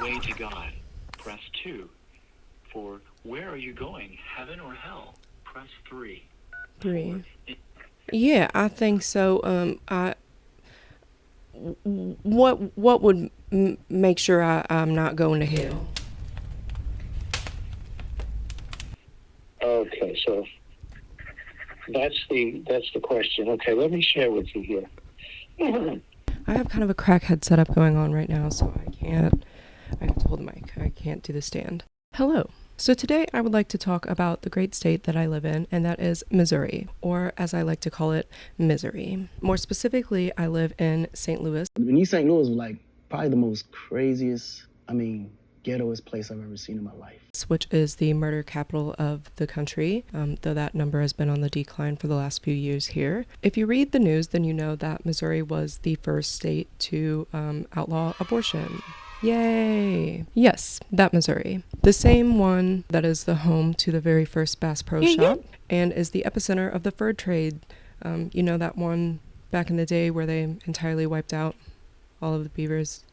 way to God, press 2. For where are you going, heaven or hell? Press 3. 3. Yeah, I think so. What would make sure I'm not going to hell? Okay, so that's the question. Okay, let me share with you here. I have kind of a crackhead setup going on right now, so I have to hold the mic. I can't do the stand. Hello. So today I would like to talk about the great state that I live in, and that is Missouri, or as I like to call it, misery. More specifically, I live in St. Louis. East St. Louis was like probably the most craziest, ghettoest place I've ever seen in my life. Which is the murder capital of the country, though that number has been on the decline for the last few years here. If you read the news, then you know that Missouri was the first state to outlaw abortion. Yay! Yes, that Missouri. The same one that is the home to the very first Bass Pro Shop and is the epicenter of the fur trade. You know that one back in the day where they entirely wiped out all of the beavers?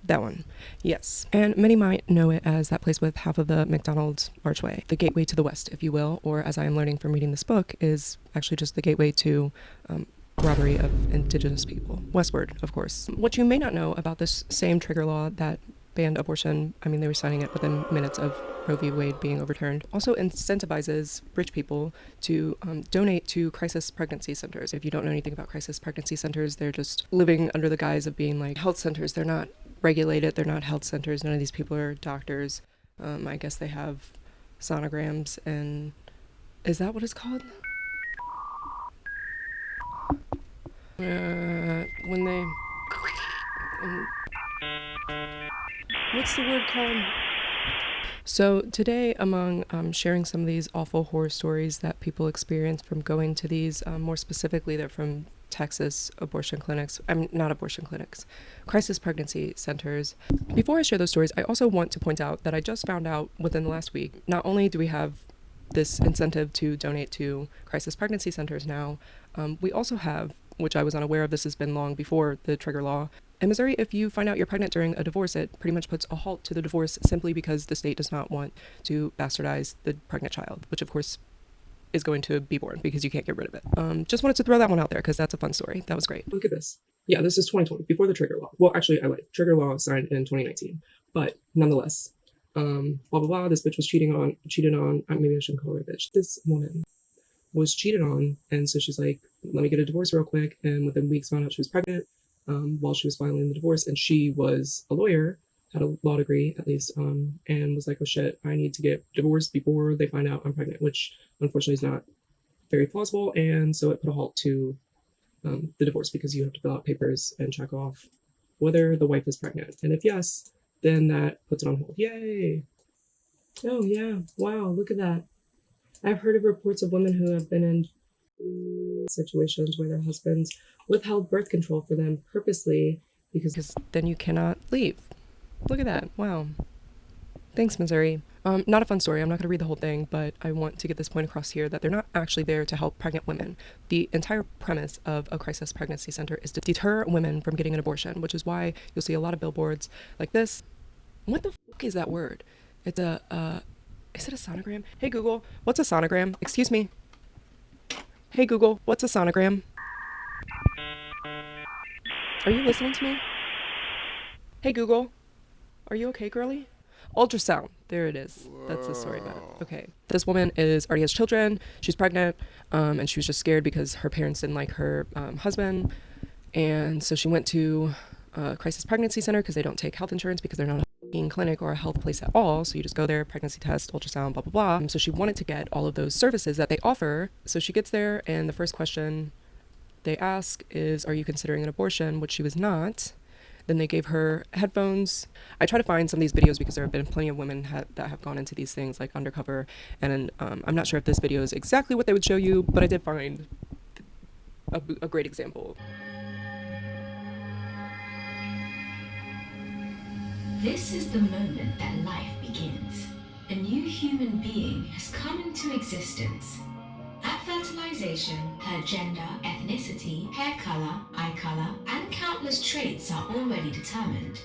That one. Yes. And many might know it as that place with half of the McDonald's archway. The gateway to the west, if you will, or as I am learning from reading this book, is actually just the gateway to robbery of indigenous people. Westward, of course. What you may not know about this same trigger law that banned abortion, they were signing it within minutes of Roe v. Wade being overturned, also incentivizes rich people to donate to crisis pregnancy centers. If you don't know anything about crisis pregnancy centers, they're just living under the guise of being like health centers. They're not regulated, they're not health centers. None of these people are doctors. I guess they have sonograms, and is that what it's called? When they... what's the word called? So today, among sharing some of these awful horror stories that people experience from going to these, more specifically, they're from Texas abortion clinics. Not abortion clinics, crisis pregnancy centers. Before I share those stories, I also want to point out that I just found out within the last week, not only do we have this incentive to donate to crisis pregnancy centers now, we also have, which I was unaware of, this has been long before the trigger law. In Missouri, if you find out you're pregnant during a divorce, it pretty much puts a halt to the divorce simply because the state does not want to bastardize the pregnant child, which of course is going to be born because you can't get rid of it. Just wanted to throw that one out there because that's a fun story. That was great. Look at this. Yeah, this is 2020, before the trigger law. Well, actually, I lied. Trigger law signed in 2019, but nonetheless, blah, blah, blah, this bitch was cheated on, maybe I shouldn't call her a bitch. This woman was cheated on, and so she's like, let me get a divorce real quick, and within weeks found out she was pregnant while she was filing the divorce, and she was a lawyer, had a law degree at least, and was like, oh shit, I need to get divorced before they find out I'm pregnant, which unfortunately is not very plausible, and so it put a halt to the divorce because you have to fill out papers and check off whether the wife is pregnant, and if yes, then that puts it on hold. Yay! Oh yeah, wow, look at that. I've heard of reports of women who have been in situations where their husbands withheld birth control for them purposely because then you cannot leave. Look at that. Wow. Thanks, Missouri. Not a fun story. I'm not going to read the whole thing, but I want to get this point across here that they're not actually there to help pregnant women. The entire premise of a crisis pregnancy center is to deter women from getting an abortion, which is why you'll see a lot of billboards like this. What the fuck is that word? It's is it a sonogram? Hey Google, what's a sonogram? Excuse me. Hey Google, what's a sonogram? Are you listening to me? Hey Google, are you okay, girly? Ultrasound. There it is. That's the story about it. Okay. This woman already has children. She's pregnant, and she was just scared because her parents didn't like her husband, and so she went to a crisis pregnancy center because they don't take health insurance because they're not a clinic or a health place at all. So you just go there, pregnancy test, ultrasound, blah, blah, blah. And so she wanted to get all of those services that they offer. So she gets there, and the first question they ask is, are you considering an abortion? Which she was not. Then they gave her headphones. I try to find some of these videos because there have been plenty of women that have gone into these things like undercover. And I'm not sure if this video is exactly what they would show you, but I did find a great example. This is the moment that life begins. A new human being has come into existence. At fertilization, her gender, ethnicity, hair color, eye color, and countless traits are already determined.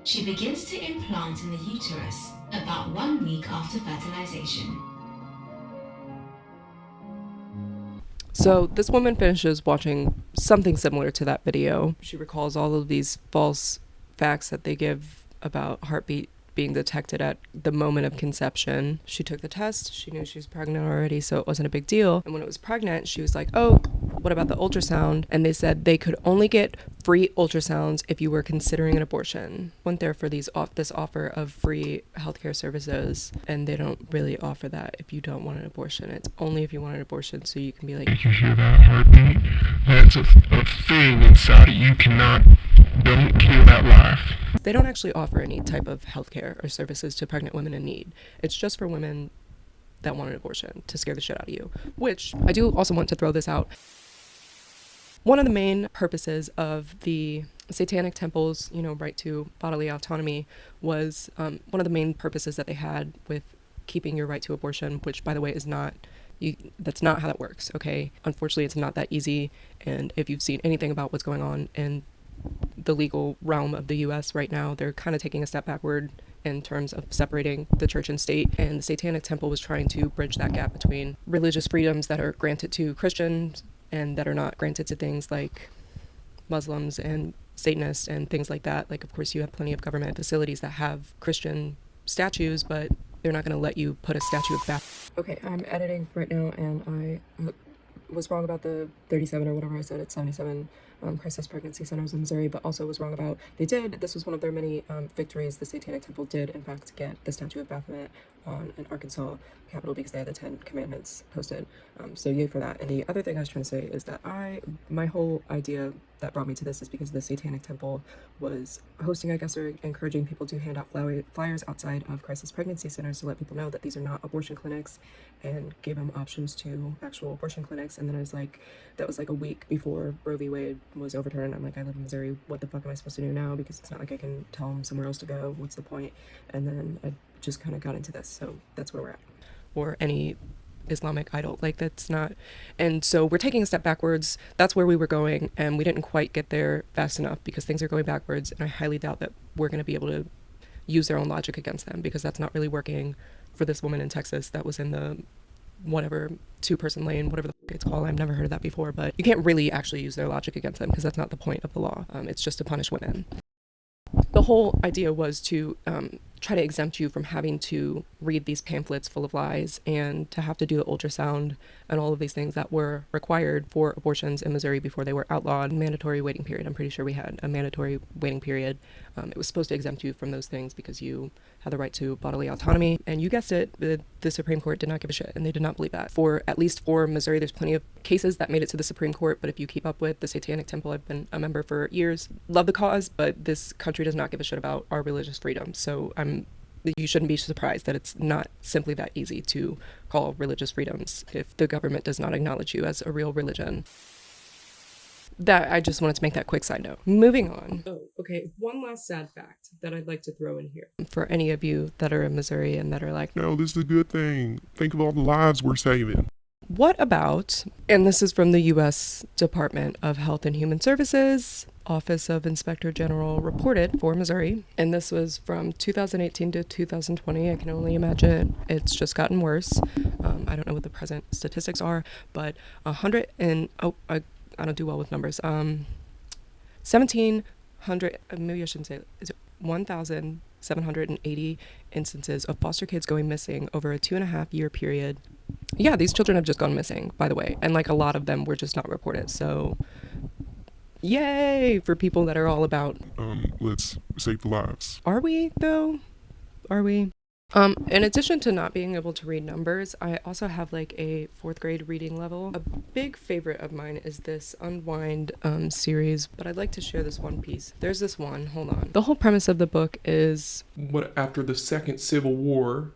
She begins to implant in the uterus about 1 week after fertilization. So this woman finishes watching something similar to that video. She recalls all of these false facts that they give about heartbeat being detected at the moment of conception. She took the test. She knew she was pregnant already, so it wasn't a big deal. And when it was pregnant, she was like, oh, what about the ultrasound? And they said they could only get free ultrasounds if you were considering an abortion. Went there for this offer of free healthcare services, and they don't really offer that if you don't want an abortion. It's only if you want an abortion, so you can be like, Did you hear that heartbeat? That's a thing inside of you. Don't kill that life. they don't actually offer any type of healthcare or services to pregnant women in need. It's just for women that want an abortion to scare the shit out of you, which I do also want to throw this out. One of the main purposes of the Satanic Temple's, right to bodily autonomy was one of the main purposes that they had with keeping your right to abortion, which, by the way, is not, that's not how that works, okay? Unfortunately, it's not that easy, and if you've seen anything about what's going on in the legal realm of the U.S. right now, they're kind of taking a step backward in terms of separating the church and state, and the Satanic Temple was trying to bridge that gap between religious freedoms that are granted to Christians and that are not granted to things like Muslims and Satanists and things like that. Like, of course, you have plenty of government facilities that have Christian statues, but they're not going to let you put a statue of Baptist. Okay, I'm editing right now, and I was wrong about the 37 or whatever I said. It's 77 crisis pregnancy centers in Missouri, but also was wrong about this was one of their many victories. The Satanic Temple did, in fact, get the statue of Baphomet on an Arkansas Capitol because they had the 10 commandments posted. So yay for that. And the other thing I was trying to say is that my whole idea that brought me to this is because the Satanic Temple was hosting, I guess, or encouraging people to hand out flyers outside of crisis pregnancy centers to let people know that these are not abortion clinics, and gave them options to actual abortion clinics. And then that was like a week before Roe v. Wade was overturned. I'm like, I live in Missouri. What the fuck am I supposed to do now? Because it's not like I can tell them somewhere else to go. What's the point? And then I just kind of got into this. So that's where we're at. Or any Islamic idol, that's not. And so we're taking a step backwards. That's where we were going, and we didn't quite get there fast enough because things are going backwards, and I highly doubt that we're going to be able to use their own logic against them, because that's not really working for this woman in Texas that was in the whatever 2-person lane, whatever the fuck it's called. I've never heard of that before, but you can't really actually use their logic against them because that's not the point of the law. It's just to punish women. The whole idea was to try to exempt you from having to read these pamphlets full of lies and to have to do the ultrasound and all of these things that were required for abortions in Missouri before they were outlawed. Mandatory waiting period. I'm pretty sure we had a mandatory waiting period. It was supposed to exempt you from those things because you had the right to bodily autonomy. And you guessed it, the Supreme Court did not give a shit, and they did not believe that. At least for Missouri, there's plenty of cases that made it to the Supreme Court, but if you keep up with the Satanic Temple, I've been a member for years, love the cause, but this country does not give a shit about our religious freedom. So you shouldn't be surprised that it's not simply that easy to call religious freedoms if the government does not acknowledge you as a real religion. That, I just wanted to make that quick side note. Moving on. Oh, okay. One last sad fact that I'd like to throw in here. For any of you that are in Missouri and that are like, No, this is a good thing. Think of all the lives we're saving. what about, and this is from the U.S. Department of Health and Human Services, Office of Inspector General reported for Missouri, and this was from 2018 to 2020. I can only imagine it's just gotten worse. I don't know what the present statistics are, but I don't do well with numbers. 1,700, maybe I shouldn't say, is it 1,780 instances of foster kids going missing over a 2.5-year period. Yeah, these children have just gone missing, by the way, and a lot of them were just not reported. So yay for people that are all about Let's save lives. Are we though? Are we? In addition to not being able to read numbers, I also have a 4th grade reading level. A big favorite of mine is this Unwind series, but I'd like to share this one piece. There's this one, hold on. The whole premise of the book is after the second Civil War,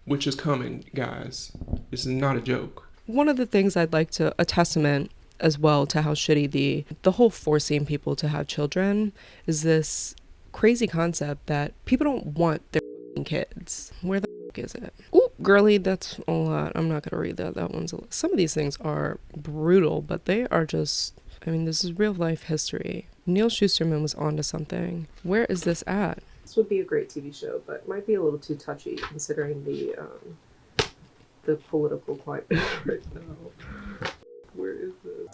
which is coming, guys. This is not a joke. One of the things I'd like to, a testament as well to how shitty the whole forcing people to have children is this crazy concept that people don't want their kids. Where the fuck is it? Ooh, girly, that's a lot. I'm not gonna read that. That one's some of these things are brutal, but they are just I mean, this is real life history. Neil Schusterman was onto something. Where is this at? This would be a great TV show, but it might be a little too touchy considering the political climate right now. Where is this?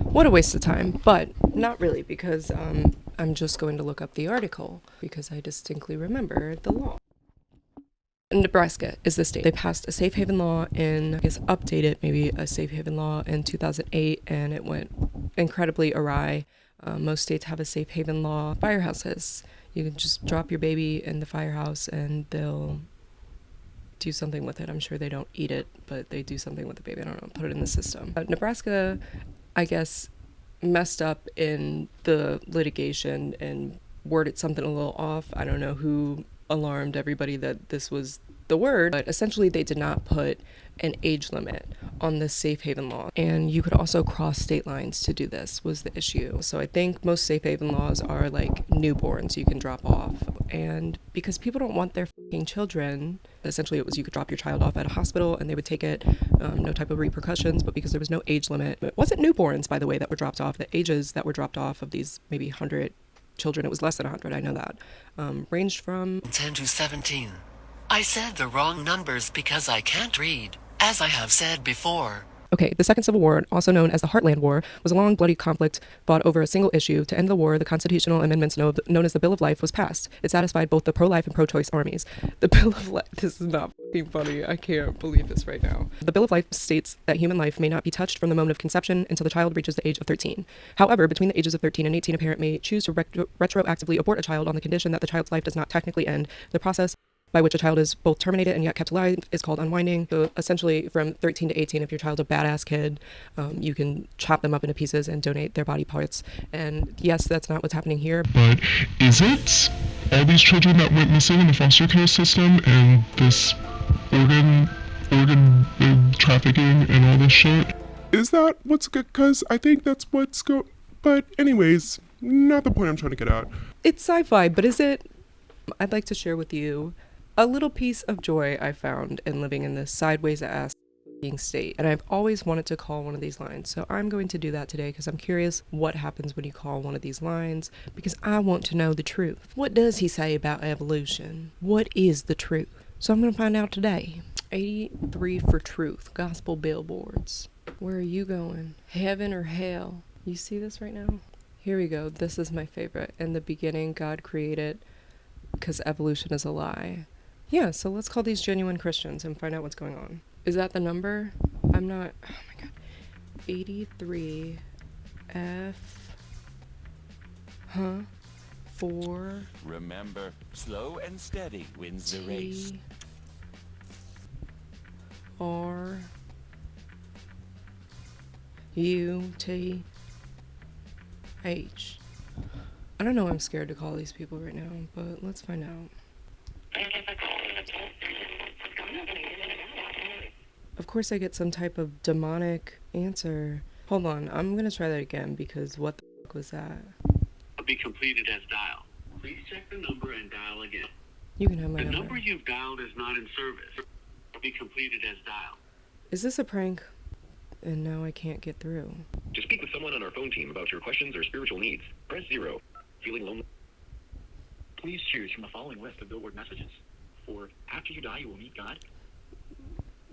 What a waste of time, but not really, because I'm just going to look up the article because I distinctly remember the law. Nebraska is the state. They passed a safe haven law in, I guess, updated maybe a safe haven law in 2008, and it went incredibly awry. Most states have a safe haven law. Firehouses. You can just drop your baby in the firehouse and they'll do something with it. I'm sure they don't eat it, but they do something with the baby. I don't know, put it in the system. Nebraska, I guess, messed up in the litigation and worded something a little off. I don't know who alarmed everybody that this was the word, but essentially they did not put an age limit on the safe haven law. And you could also cross state lines to do this was the issue. So I think most safe haven laws are like newborns you can drop off. And because people don't want their fucking children, essentially it was you could drop your child off at a hospital and they would take it, no type of repercussions, but because there was no age limit. It wasn't newborns, by the way, that were dropped off. The ages that were dropped off of these maybe 100 children, it was less than 100, I know that, ranged from 10 to 17. I said the wrong numbers because I can't read, as I have said before. Okay, the Second Civil War, also known as the Heartland War, was a long, bloody conflict fought over a single issue. To end the war, the constitutional amendments known as the Bill of Life was passed. It satisfied both the pro-life and pro-choice armies. The Bill of Life, this is not fucking funny, I can't believe this right now. The Bill of Life states that human life may not be touched from the moment of conception until the child reaches the age of 13. However, between the ages of 13 and 18, a parent may choose to retroactively abort a child on the condition that the child's life does not technically end. The process by which a child is both terminated and yet kept alive is called unwinding. So essentially, from 13 to 18, if your child's a badass kid, you can chop them up into pieces and donate their body parts. And yes, that's not what's happening here. But is it all these children that went missing in the foster care system and this organ trafficking and all this shit? Is that what's good? Because I think that's what's go. But anyways, not the point I'm trying to get at. It's sci-fi, but is it? I'd like to share with you a little piece of joy I found in living in this sideways-ass state. And I've always wanted to call one of these lines. So I'm going to do that today because I'm curious what happens when you call one of these lines because I want to know the truth. What does he say about evolution? What is the truth? So I'm going to find out today. 83 for truth. Gospel billboards. Where are you going? Heaven or hell? You see this right now? Here we go. This is my favorite. In the beginning, God created because evolution is a lie. Yeah, so let's call these genuine Christians and find out what's going on. Is that the number? I'm not, oh my god. 83 F, 4. Remember, slow and steady wins the race. R, U, T, H. I don't know, I'm scared to call these people right now, but let's find out. Of course I get some type of demonic answer. Hold on, I'm gonna try that again because what the fuck was that? Will be completed as dial. Please check the number and dial again. You can have my The number. number you've dialed is not in service. Will be completed as dial. Is this a prank? And now I can't get through. To speak with someone on our phone team about your questions or spiritual needs, press 0. Feeling lonely? Please choose from the following list of billboard messages. For after you die, you will meet God.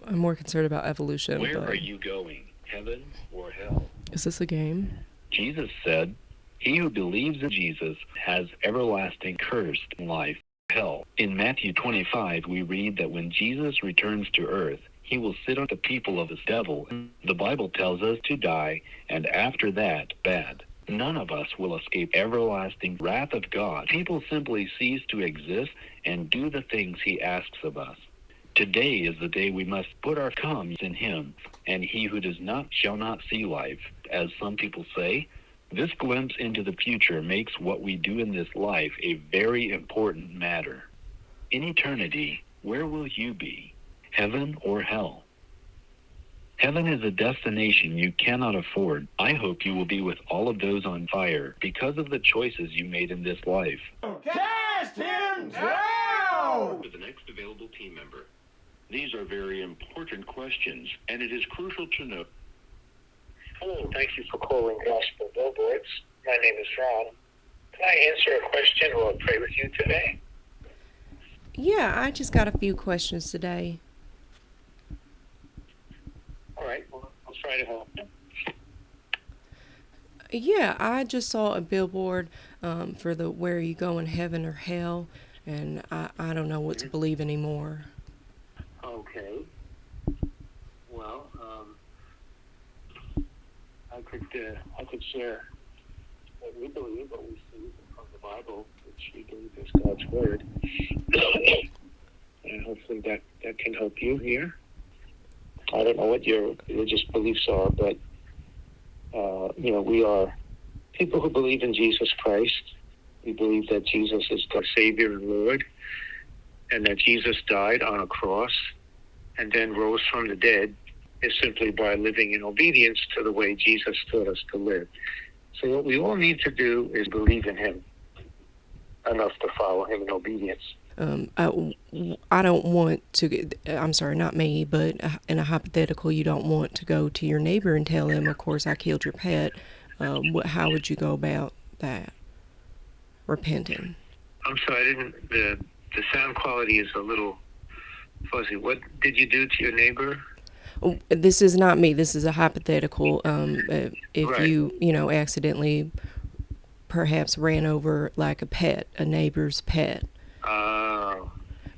I'm more concerned about evolution. Where but are you going, heaven or hell? Is this a game? Jesus said, "He who believes in Jesus has everlasting cursed life, hell." In Matthew 25, we read that when Jesus returns to earth, he will sit on the people of his devil. The Bible tells us to die, and after that, bad. None of us will escape everlasting wrath of God. People simply cease to exist and do the things he asks of us. Today is the day we must put our comes in him, and he who does not shall not see life. As some people say, this glimpse into the future makes what we do in this life a very important matter. In eternity, where will you be? Heaven or hell? Heaven is a destination you cannot afford. I hope you will be with all of those on fire because of the choices you made in this life. Cast him down! To the next available team member. These are very important questions, and it is crucial to know. Hello, thank you for calling Gospel Billboards. My name is Ron. Can I answer a question or pray with you today? Yeah, I just got a few questions today. All right, well, I'll try to help you. Yeah, I just saw a billboard for the where are you going, heaven or hell, and I don't know what to believe anymore. Okay. Well, I could share what we believe, what we see from the Bible, which we believe is God's word, and hopefully that can help you here. I don't know what your religious beliefs are, but we are people who believe in Jesus Christ. We believe that Jesus is the Savior and Lord, and that Jesus died on a cross and then rose from the dead is simply by living in obedience to the way Jesus taught us to live. So what we all need to do is believe in him enough to follow him in obedience. I don't want to, I'm sorry, not me, but in a hypothetical, you don't want to go to your neighbor and tell him, of course, I killed your pet. How would you go about that? Repenting. I'm sorry, the sound quality is a little fuzzy. What did you do to your neighbor? This is not me. This is a hypothetical. If Right. you accidentally perhaps ran over like a neighbor's pet.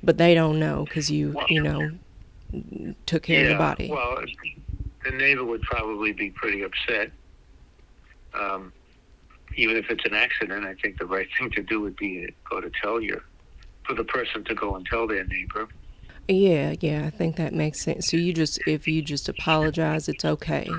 But they don't know because you took care of the body. Well, the neighbor would probably be pretty upset. Even if it's an accident, I think the right thing to do would be to go to for the person to go and tell their neighbor. Yeah, I think that makes sense. So if you just apologize, it's okay.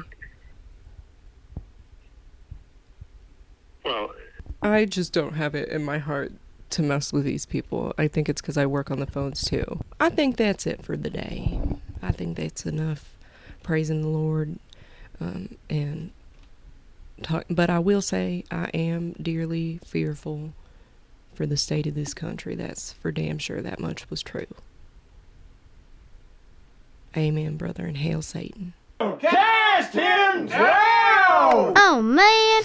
Well, I just don't have it in my heart to mess with these people. I think it's because I work on the phones too. I think that's it for the day. I think that's enough praising the Lord and talk. But I will say I am dearly fearful for the state of this country. That's for damn sure. That much was true. Amen, brother, and hail Satan. Cast him down! Oh, man.